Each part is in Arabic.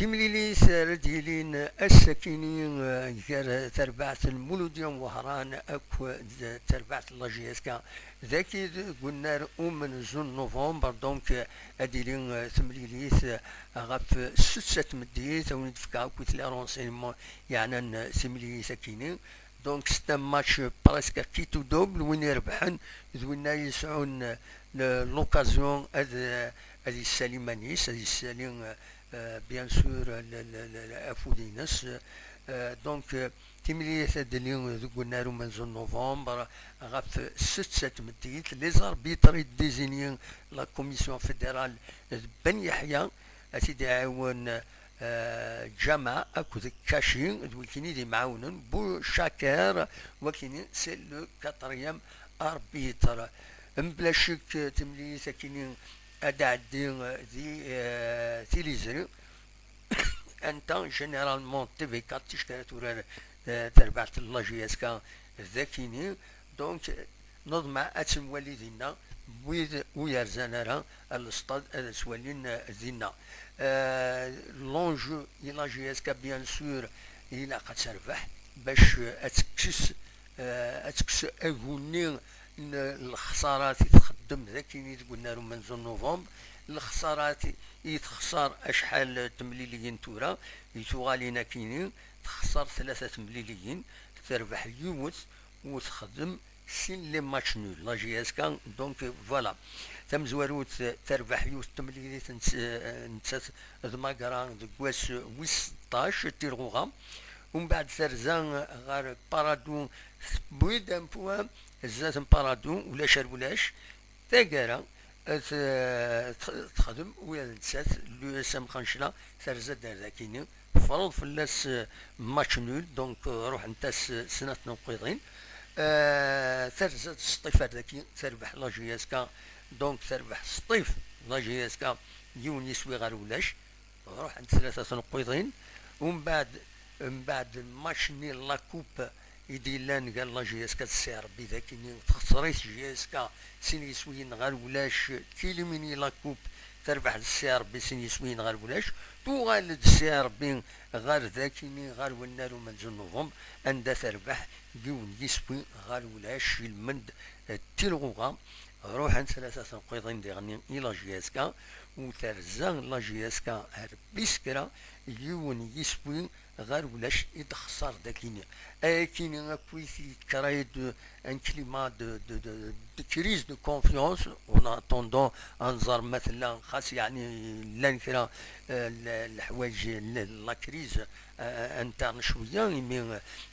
تيمليليس رديلين السكينين غير تربعة المولوديوم وهران اكو تربعة لاجيسكا ذاكي قلنا من زون نوفمبر دونك اديلين تمليليس غف ستة مديت او ندفكا كويت لي رونسينمون يعني سيمليلي سكينين دونك ستا ماتش براسكا كيتو دوبل وين يربحن ذوينا يسعون لوكازيون هذه السليمانيس هذه السليم بيان سور افودينس دونك تيمليث دليون قلنا له من زون نوفمبر غف ست مديت لي زاربيتر ديزينيون لا كوميسيون فيدرال بن يحيى اسيدي عاون جامع اكو كاشين وكيني دي معاونن بو شاكر وكيني سي لو كاتريام اربيتر بلا شك تمليث كيني ادعدين دي تيليزري انت جينيرالمون تي في 4 تشكرا تربعة الله جياسكا ذاكيني دونك نضمع اتم والدينا ويرزانا الاستاد سوالين دينا لونجو الى جياسكا بيان سور الى قد تربح باش اتكس اغوني الخسارات يتخدم ذاكيني قلنا له من زون نوفمبر الخسارات يتخسر اشحال تمليليين تورا يتوغالينا كيني تخسر 3 مليليين تربح يوت وتخدم سين لي ماتش نول لا جي اس كان دونك فوالا تم زواروت تربح يوت تمليلي نتسات ضماكران دكواس ويس 16 تيرغوغا ومن بعد ترزان غار بارادون بويد ان بوان زات بارادون ولا شر ولاش تاكارا تخدم ويا نتسات لو سام خنشلا ترزا دار ذاكيني فرض فلاس ماتش نول دونك روح نتاس سنة نقيضين ترزا سطيفات ذاكي تربح لا جي اس كا دونك تربح سطيف لا جي اس كا يون يسوي غير ولاش روح عند 3 نقيضين ومن بعد الماتش نيل لا كوب يديلان قال لا جي اس كا تسير بذاك تخسريت جي اس كا سين يسوين غير ولاش تيليميني لا كوب تربح السير بسين يسوين غير ولاش توغالد السير بين غير ذاكيني غير ونالو من زون نوفمبر عندها تربح ديون يسوي غير ولاش المند تيلغوغا روح عند 3 نقيضين ديغني الى جي اس كا وترزان لا جي اس كا بيسكرا يون يسوي غير ولاش يتخسر داكيني كاين كويسي كرايد ان كليما دو كريز دو كونفيونس اون اتوندون انظر مثلا خاص يعني لان كرا الحوايج لا كريز انترن شويه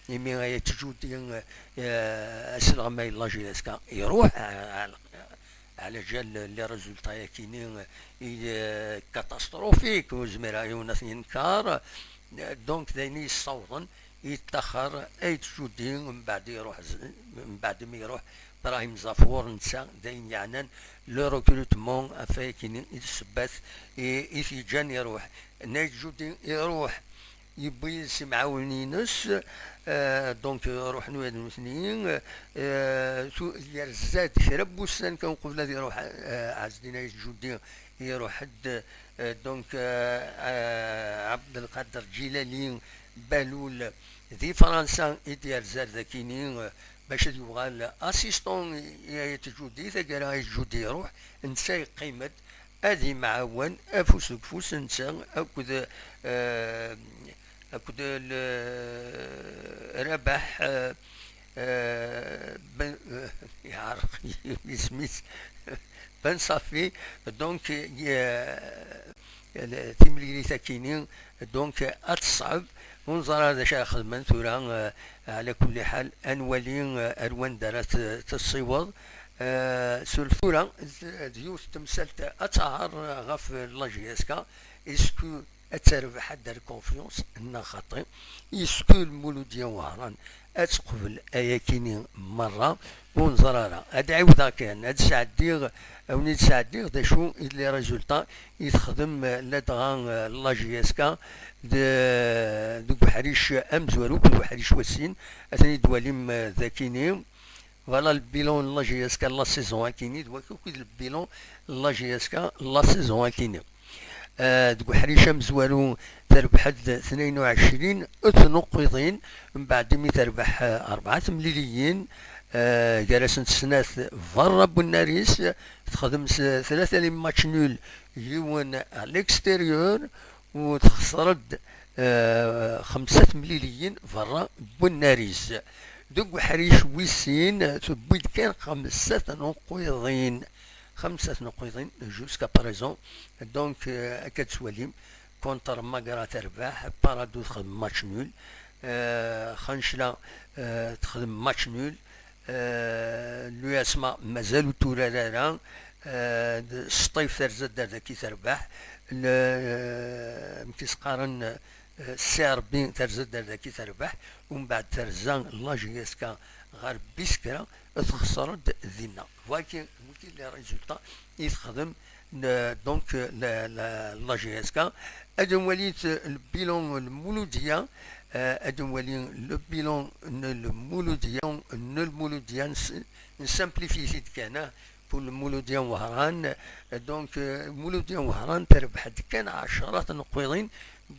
يمي تجودي اسلغما لا جي اس كا يروح على جال لي ريزولتا كاينين كاتاستروفيك وزميرا يونس ينكار دونك دايني يصوتن يتاخر اي تجودي من بعد يروح من بعد ما يروح ابراهيم زافور نسا داين يعني لو ريكروتمون افاكين يتثبت يجان يروح نايت جودي يروح يبي معاونينس دونك يروح نواد المثنيين يرزاد شرب وسان كان قبل يروح عزدي نايت جودي يروح حد دونك عبد القادر جيلاني بالول ذي فرنسا يدير زاد ذاكيني باش يبغى اسيستون يتجودي ثقرا يجودي يروح نسا قيمة هذه معاون افوس بفوس نسا اكد ربح يعرق سميث بن صافي دونك تيملي ساكينين دونك اتصعب ونظر هذا شيء خدمن ثورا على كل حال انولين اروان دارت تصيوض سلفورا ديوث تمثلت اتعار غف لاجيسكا اسكو اتربح دار كونفيونس ان خاطي اسكو المولوديه وهران اتقبل اياكيني مره ونزرارا هاد عاودا كان هاد سعديغ او نيت سعديغ دا شو لي ريزولطا يتخدم لدغان لا جي اس كا دو بحريش امزورو بحريش وسين اثني دواليم ذاكيني فوالا البيلون لا جي اس كا لا سيزون كيني دوا كوكيد البيلون لا جي اس كا لا سيزون كيني دو حريشة مزوالو تربح 22 نقيضين، من بعد مي تربح 4 مليليين. جالسن سناث فرا بوناريس تخدم 3 لي ماتش نول يون على الاكستيريور، وتخسرد 5 مليليين فرا بوناريس. دوك حريش ويسين تبيد كان 5 نقيضين، 5 نقيضين جوسكا باريزون. دونك هكا تسواليم كونتر ماكرا تربح، بارادو تخدم ماتش نول، خنشلا تخدم ماتش نول، لو اسما مازالو تورارا، سطيف ترزد دار كي تربح، مكيس قارن سيربين ترزد دار كي تربح، ومن بعد ترزان لاجيسكا غير بيسكرا تخسرد ذينا. ولكن لي ريزولتا يتخدم دونك لاجيسكا. ادم وليت البيلون المولوديه، ادم ولي لو بيلون المولوديان نسامبليفي كان بول المولوديان وهران. دونك المولوديان وهران تربح كان 10 نقيضين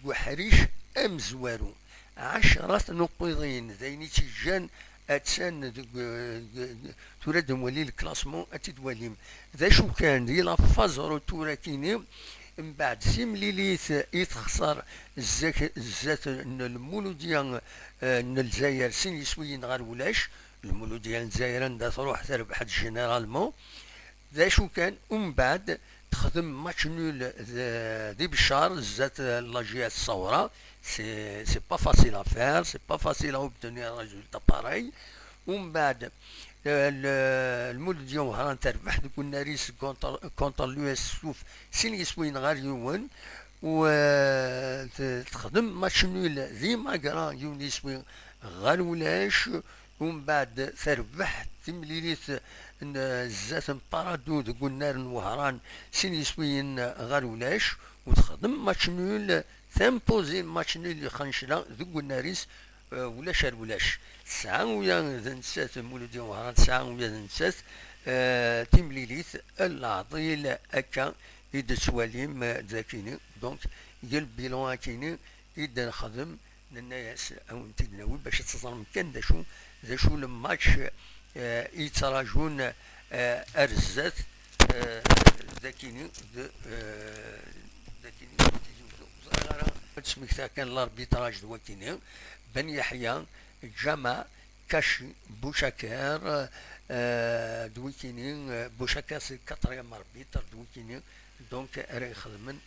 وحريش امزوارو، 10 نقيضين ذيني تيجان اتسان تورا ولي الكلاسمون اتدواليم ذا شو كان دي لا فازرو تورا كيني. من بعد سيمليليت يتخسر الزات المولوديان الجزائر سين يسويين غير ولاش، المولوديان الجزائر عندها تروح تربح جينيرالمون ذا شو كان. ومن بعد تخدم ماتش نول دي بشار زات لاجيات الصورة. سي با فاسيل افير، سي با فاسيل اوبتونير ريزولتا باراي. ومن بعد المولوديان وهران تربح دوك الناريس كونتر لو اس سوف سين يسوين غير يوم، وتخدم ماتش نول ذي ماكرا يون يسوين غير ولاش. ومن بعد تربح تمليليت زات بارادو دوك النار وهران سين يسوين غير ولاش، وتخدم ماتش نول تمبوزي ماتش نول خنشلا دوك الناريس ولاش ولاش. 9 ويا نسات مولوديان وهران، 9 ويا نسات تمليليت العضيل اكا يد سواليم ذاكيني. دونك ديال البيلون اكيني يد نخدم للناس او نتناول باش تصرم كان ذا شو الماتش يتراجون ارزات ذاكيني تسميكتا كان الاربيتراج دواكيني بن يحيى جمع كاشي بوشاكر دويكيني. بوشاكر سي كاتريام اربيتر دويكيني. دونك راي يخدمن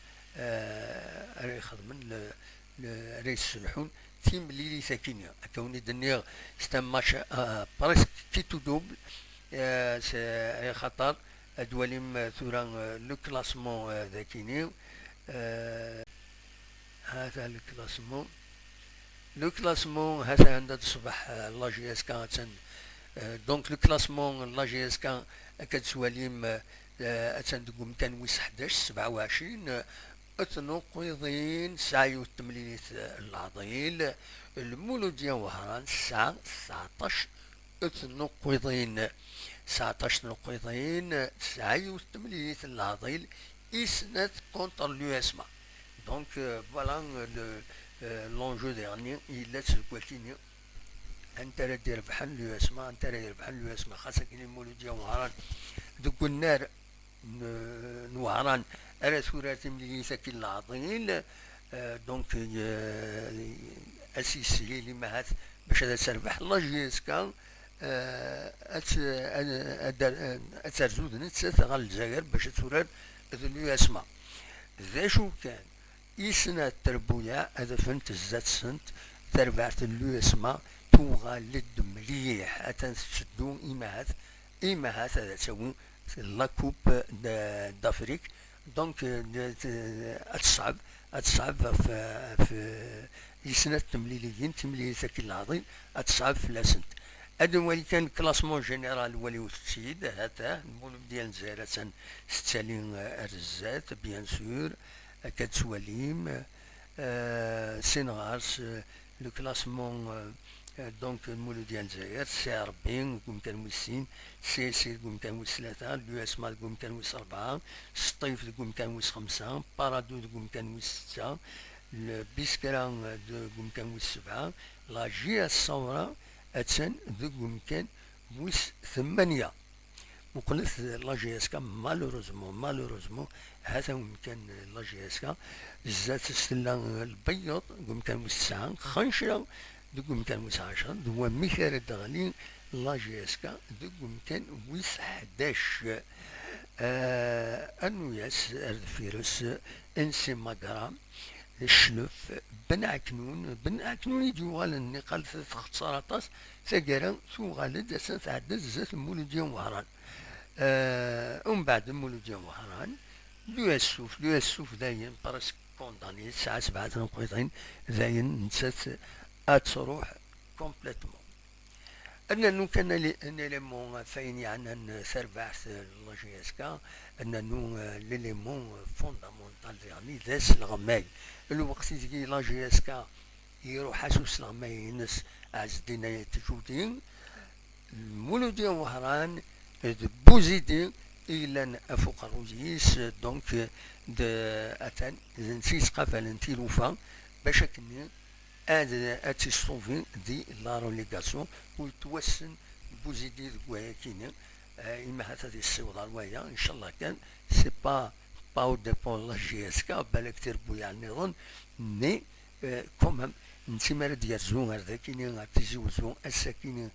راي يسلحون تيم ليلي ساكينيا كوني دنيا ستان ماتش بريسك كيتو دوبل. خاطر ادواليم ثورا لو كلاسمون ذاكيني. هذا لو كلاسمون هذا عندها تصبح لا جي اس كا. دونك لو كلاسمون لا جي اس كا كتسواليم تندقو 211 27 نقيضين 89 العضيل. المولوديان وهران 19 نقيضين 89 العضيل إسنات كونتر لو اسما. دونك فوالا l'enjeu dernier il est الكواتيني انت راه دير بحال لو اسما، انت راه دير بحال لو اسما خاصك المولوديان وهران دوك النار نوهران راه ثورات ملي ساكن العضيل. دونك اسيسي اللي مهات باش هذا تربح لا جيسكا اترزود نتسات غال الجزائر باش ثورات لو اسما. ذا شو كان يسنا التربويا هذا فهمت الزات سنت تربعت اللو اسما توغالد مليح اتنسدو إيماهات هذا تسوي لا كوب دافريك. دونك اتصعب في يسنا التمليليين تمليل ساكن العظيم اتصعب في لاسنت. هذا هو اللي كان كلاسمون جينيرال ولي والسيد هذا المولود ديال الجزائر ستالين الرزات بيان سور كتسواليم سينغارس لو كلاسمون دونك المولود ديال الجزائر سي 40 كان ويسين، سي كان ويس 3، اليو اس ما كان ويس 4، سطيف كان ويس 5، بارادو كان ويس 6، البيسكرا كان ويس 7، لا جي الصورة اتسن كان ويس 8. وقلت لا جي اس كا مالوروزمون هذا كان لا جي اس كا زات السلة البيض كان ويس 9، خنشرة كان ويس 10، دوا ميخال الدغلي لا جي اس كا كان ويس 11. انوياس الفيروس انسي ماغرام الشلف بن عكنون يديوغال النقال تختصر طاس ثقرا ثو غالد اسان تعدد زات مولوديا وهران. ومن بعد مولوديا وهران لو السوف داين براسك كونداني ساعة 7 نقيضين داين نسات اتروح كومبليتمون. أننا كان ليليمون فاين يعني ثربعث لا جي اس كا، أننا ليليمون فوندامونتال يعني ذاس الغماي الوقت تجي لا جي اس كا يروح حاسوس الغماي ينس عز ديناية تجودين المولودية وهران بوزيدي إلا أفوق الروزيس دونك أتان نسيس قفل نتيلوفا باش كني اتيستوفين دي لا روليغاسيون ويتوسن بوزيدي كواياكيني إما هذا دي السيوضة الوايا إن شاء الله كان سي با او ديبون لا جي اس كا بالك تربو يعني نظن مي كومام نتيما ديال زون هذاكيني غاتيجي وزون الساكيني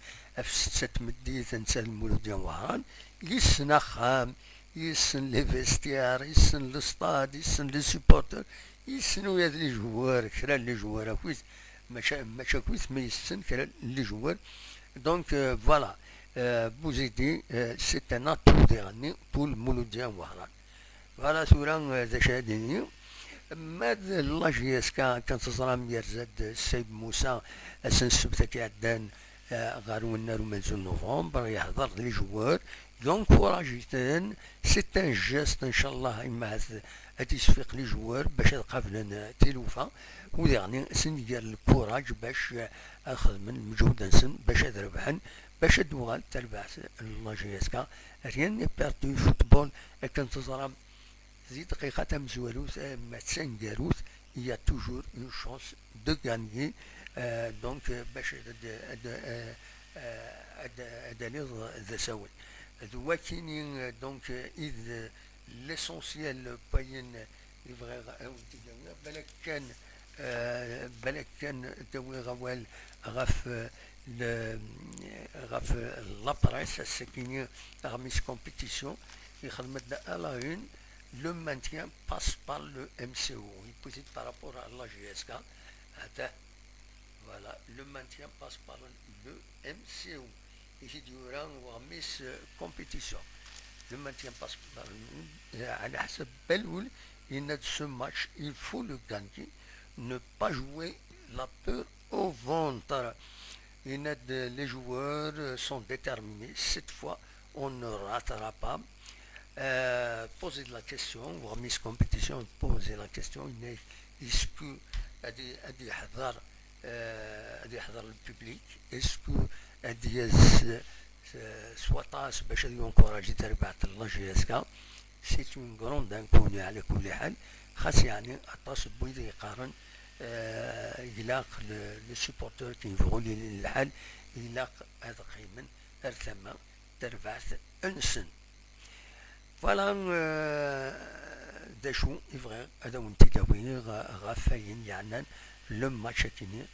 في 6 مديت نتا المولودية وهران يسن خام يسن لي فيستيار يسن لستاد يسن لي سيبورتر يسنو هاد لي جوار كرا لي جوار كويس ماشا كويس ما يسن كرا لي جوار دونك فوالا بوزيدي سي ان اتو ديغني بول مولودية وهران فوالا ثورا ذا شاديني ماد لا جي اس كان تزرى ميرزاد السيد موسى اسن السبت كيعدان غار ونار ومنزل نوفمبر يحضر لي جوار يونكوراجيتن سي ان جيست ان شاء الله اما هادي يسفيق لي جوار باش قابلن تيلوفا ويعني سن ديال الكوراج باش خدمن المجهود نسن باش ربحن باش دوغال تربح لا جي اس كا ريان ني بيردو فوتبول كان تزرى زي دقيقة مزوالوث ما تسنقاروث il y a toujours une chance de gagner donc باش اداني ذا ساول ذو كاينين دونك اذ ليسونسيال باين يبغي بالك كان توي غوال غاف غاف لابريس السكيني غميس كومبيتيسيون يخدم على اون. Le maintien passe par le MCO. Il peut par rapport à la GSK. Voilà, le maintien passe par le MCO. Ici, durant la compétition. Le maintien passe par le. À la belle il y a ce match, il faut le gagner. Ne pas jouer la peur au ventre. Les joueurs sont déterminés. Cette fois, on ne ratera pas. Poser la question, voir Miss Compétition, poser la question, est-ce que le public, est-ce que soit باش ينكوراجي تربعة لا جي اس كا سي اون كروند انكوني على كل حال خاص يعني اطاس بويدي يقارن يلاق لي سوبورتور كيفغوا لي الحال يلاق هذا قيمن ارثما تربعة انسن فوالا داشو يبغي هذا ونتي داوي غافاين يعني لو ماتش كيني